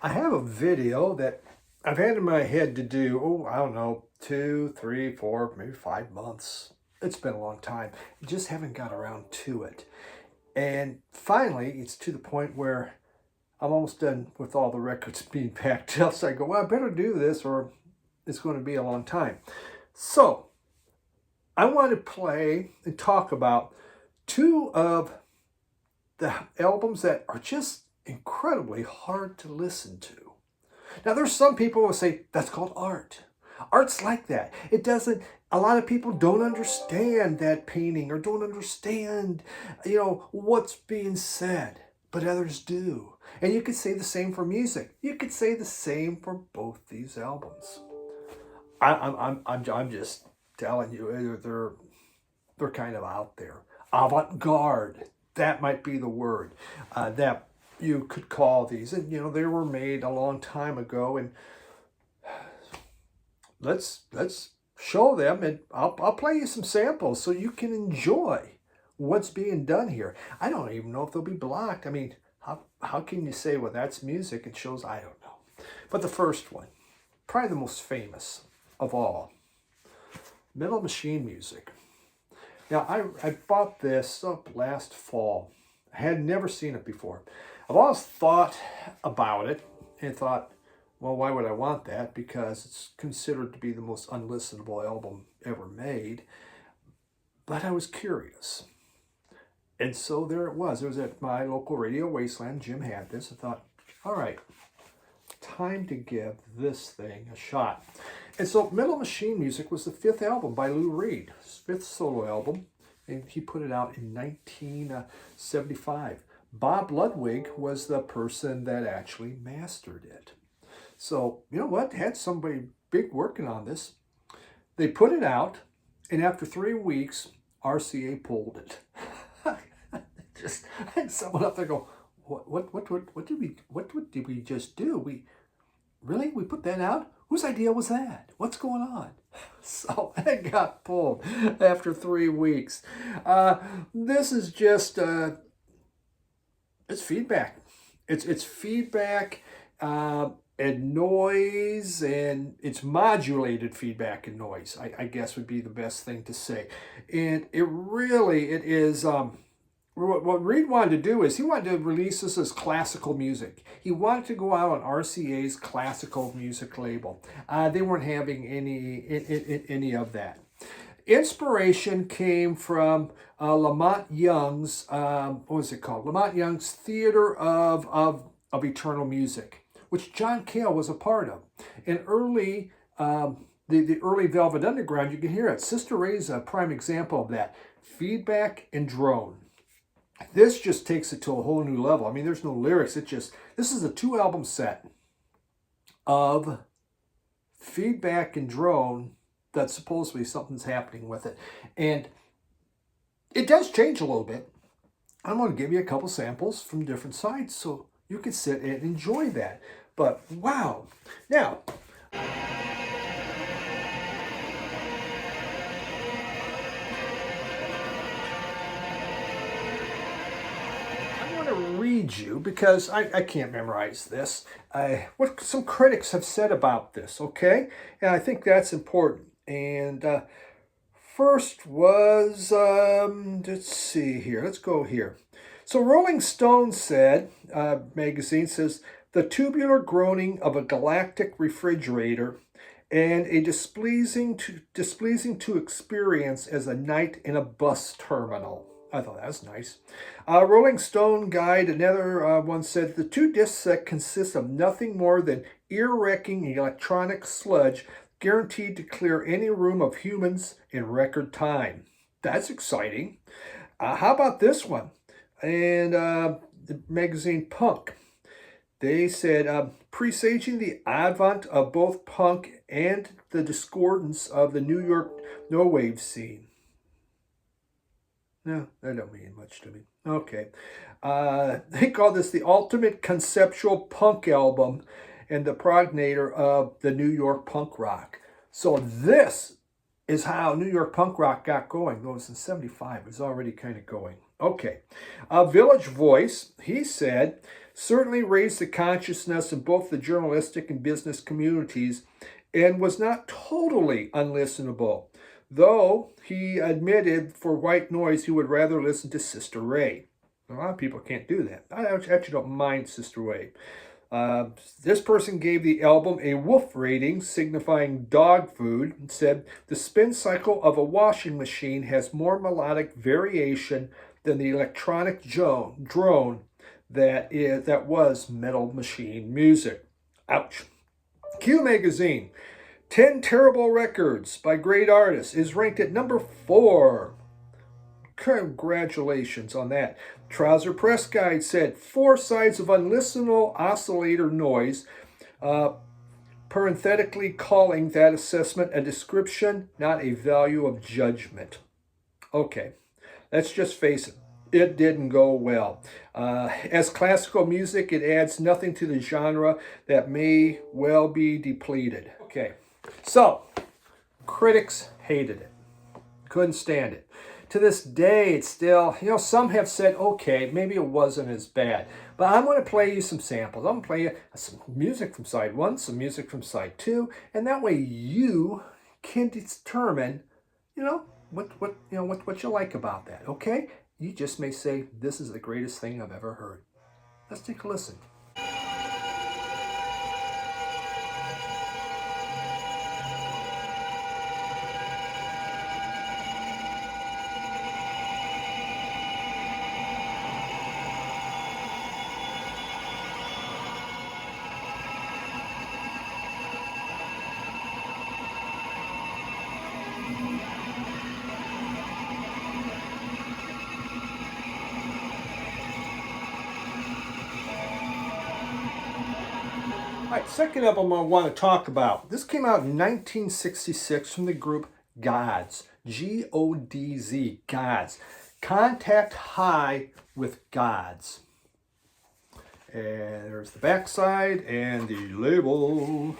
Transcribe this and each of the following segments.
I have a video that I've had in my head to do, I don't know, 2, 3, 4, maybe 5 months. It's been a long time. Just haven't got around to it. And finally, it's to the point where I'm almost done with all the records being packed up. So I go, well, I better do this or it's going to be a long time. So I want to play and talk about two of the albums that are just incredibly hard to listen to. Now, there's some people who will say that's called art. Art's like that. It doesn't, a lot of people don't understand that painting or don't understand, what's being said, but others do. And you could say the same for music. You could say the same for both these albums. I'm just telling you, they're kind of out there. Avant-garde, that might be the word that you could call these. And they were made a long time ago, and let's show them, and I'll play you some samples so you can enjoy what's being done here. I don't even know if they'll be blocked. I mean, how can you say, well, that's music? It shows, I don't know. But the first one, probably the most famous of all, Metal Machine Music. Now, I bought this up last fall. I had never seen it before. I've always thought about it and thought, well, why would I want that? Because it's considered to be the most unlistenable album ever made. But I was curious. And so there it was. It was at my local radio Wasteland. Jim had this. I thought, all right, time to give this thing a shot. And so Metal Machine Music was the fifth album by Lou Reed, his fifth solo album. And he put it out in 1975. Bob Ludwig was the person that actually mastered it. So, you know what? Had somebody big working on this. They put it out, and after 3 weeks, RCA pulled it. Just had someone up there go, what did we just do? We put that out? Whose idea was that? What's going on? So it got pulled after 3 weeks. This is just it's feedback. It's feedback and noise, and it's modulated feedback and noise, I guess would be the best thing to say. And it is, what Reed wanted to do is he wanted to release this as classical music. He wanted to go out on RCA's classical music label. They weren't having any of that. Inspiration came from Lamont Young's, what was it called? Lamont Young's Theater of Eternal Music, which John Cale was a part of. And early, the early Velvet Underground, you can hear it. Sister Ray's a prime example of that. Feedback and drone. This just takes it to a whole new level. I mean, there's no lyrics. This is a 2-album set of feedback and drone that supposedly something's happening with it. And it does change a little bit. I'm going to give you a couple samples from different sides so you can sit and enjoy that. But wow. Now, read you because I can't memorize this. What some critics have said about this, okay? And I think that's important. And first was, let's see here. Let's go here. So Rolling Stone said, magazine says, the tubular groaning of a galactic refrigerator and a displeasing to experience as a night in a bus terminal. I thought that was nice. Rolling Stone Guide, another one said, the 2-disc set consists of nothing more than ear-wrecking electronic sludge guaranteed to clear any room of humans in record time. That's exciting. How about this one? And the magazine Punk, they said, presaging the advent of both punk and the discordance of the New York no-wave scene. No, that don't mean much to me. Okay. They call this the ultimate conceptual punk album and the progenitor of the New York punk rock. So this is how New York punk rock got going. Though it was in 75. It was already kind of going. Okay. Village Voice, he said, certainly raised the consciousness in both the journalistic and business communities and was not totally unlistenable, though he admitted for white noise he would rather listen to Sister Ray. A lot of people can't do that. I actually don't mind Sister Ray. This person gave the album a wolf rating, signifying dog food, and said the spin cycle of a washing machine has more melodic variation than the electronic drone that was Metal Machine music. Ouch. Q Magazine, 10 Terrible Records by Great Artists, is ranked at number 4. Congratulations on that. Trouser Press Guide said 4 sides of unlistenable oscillator noise, parenthetically calling that assessment a description, not a value of judgment. Okay, let's just face it. It didn't go well. As classical music, it adds nothing to the genre that may well be depleted. Okay, so critics hated it, couldn't stand it. To this day, it's still, some have said, okay, maybe it wasn't as bad. But I'm going to play you some samples. I'm going to play you some music from side 1, some music from side 2, and that way you can determine, what you like about that, okay? You just may say, this is the greatest thing I've ever heard. Let's take a listen. All right, second album I want to talk about. This came out in 1966 from the group Godz. Godz. Godz. Contact High with Godz. And there's the backside, and the label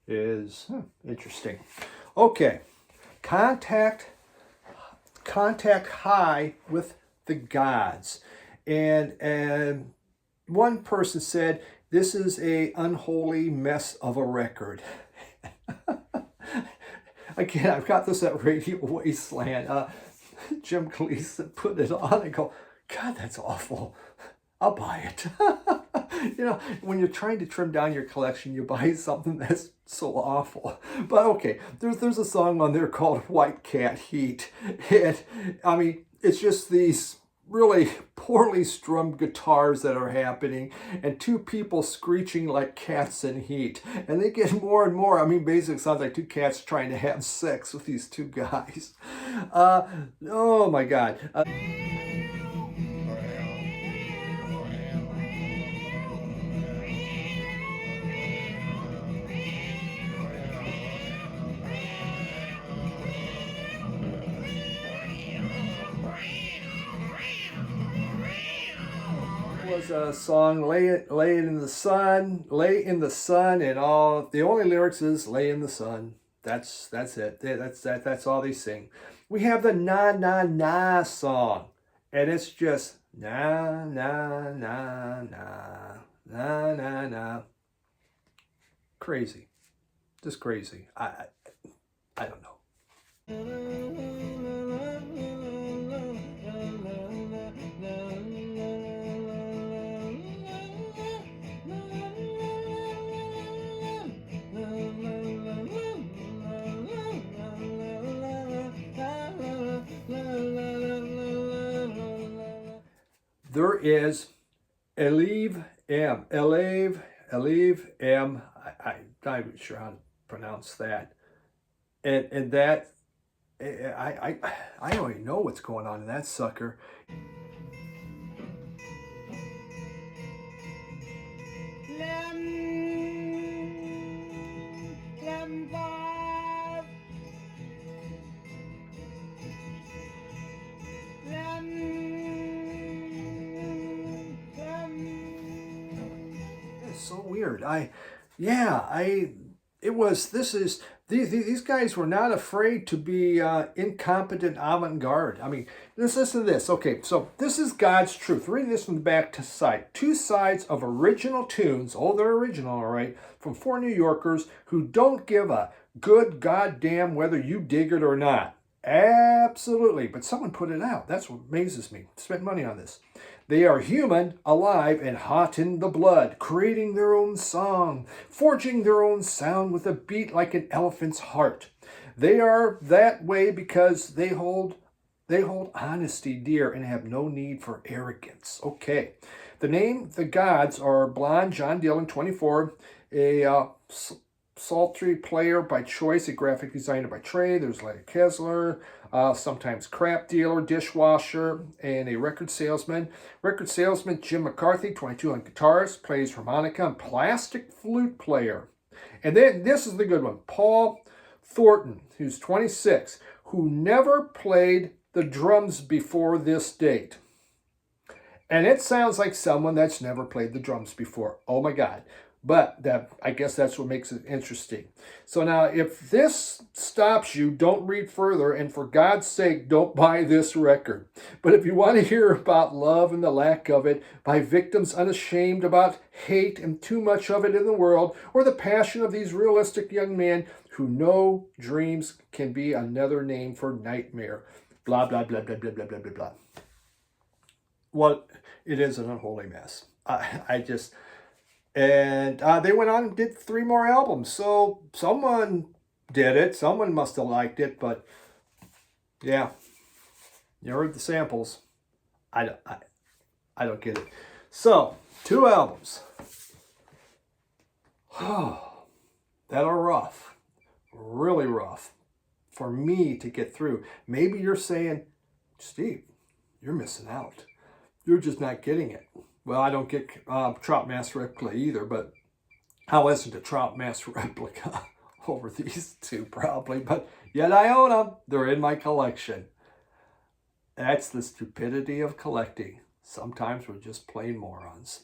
is interesting. Okay, Contact High with the Godz. And one person said, this is a unholy mess of a record. Again, I've got this at Radio Wasteland. Jim Cleason put it on and go, God, that's awful. I'll buy it. When you're trying to trim down your collection, you buy something that's so awful. But okay, there's a song on there called White Cat Heat. And I mean, it's just these really poorly strummed guitars that are happening and 2 people screeching like cats in heat, and they get more and more. I mean, basically it sounds like 2 cats trying to have sex with these 2 guys. Oh my God. Was a song, lay it in the sun, and all the only lyrics is lay in the sun. That's it. That's all they sing. We have the na na na song, and it's just na na na na na na na. Crazy, just crazy. I don't know. There is Eleve M. I'm not even sure how to pronounce that. And that, I don't even know what's going on in that sucker. It's so weird. these guys were not afraid to be incompetent avant-garde. I mean, listen to this. Okay, so this is God's truth. Read this from the back to side. 2 sides of original tunes. Oh, they're original, all right, from 4 New Yorkers who don't give a good goddamn whether you dig it or not. Absolutely, but someone put it out. That's what amazes me. Spent money on this. They are human, alive, and hot in the blood, creating their own song, forging their own sound with a beat like an elephant's heart. They are that way because they hold honesty dear and have no need for arrogance. Okay. The Godz are blonde John Dillon, 24, a sultry player by choice, a graphic designer by trade. There's Larry Kessler, sometimes crap dealer, dishwasher, and a record salesman. Record salesman Jim McCarthy, 22 on guitars, plays harmonica, and plastic flute player. And then this is the good one, Paul Thornton, who's 26, who never played the drums before this date. And it sounds like someone that's never played the drums before. Oh my God. But I guess that's what makes it interesting. So now, if this stops you, don't read further, and for God's sake, don't buy this record. But if you want to hear about love and the lack of it by victims unashamed about hate and too much of it in the world, or the passion of these realistic young men who know dreams can be another name for nightmare, blah, blah, blah, blah, blah, blah, blah, blah, blah. Well, it is an unholy mess. And they went on and did 3 more albums. So someone did it. Someone must have liked it. But yeah, you heard the samples. I don't get it. So 2 albums. That are rough. Really rough for me to get through. Maybe you're saying, Steve, you're missing out. You're just not getting it. Well, I don't get Trout Master Replica either, but I'll listen to Trout Master Replica over these 2 probably, but yet I own them. They're in my collection. That's the stupidity of collecting. Sometimes we're just plain morons.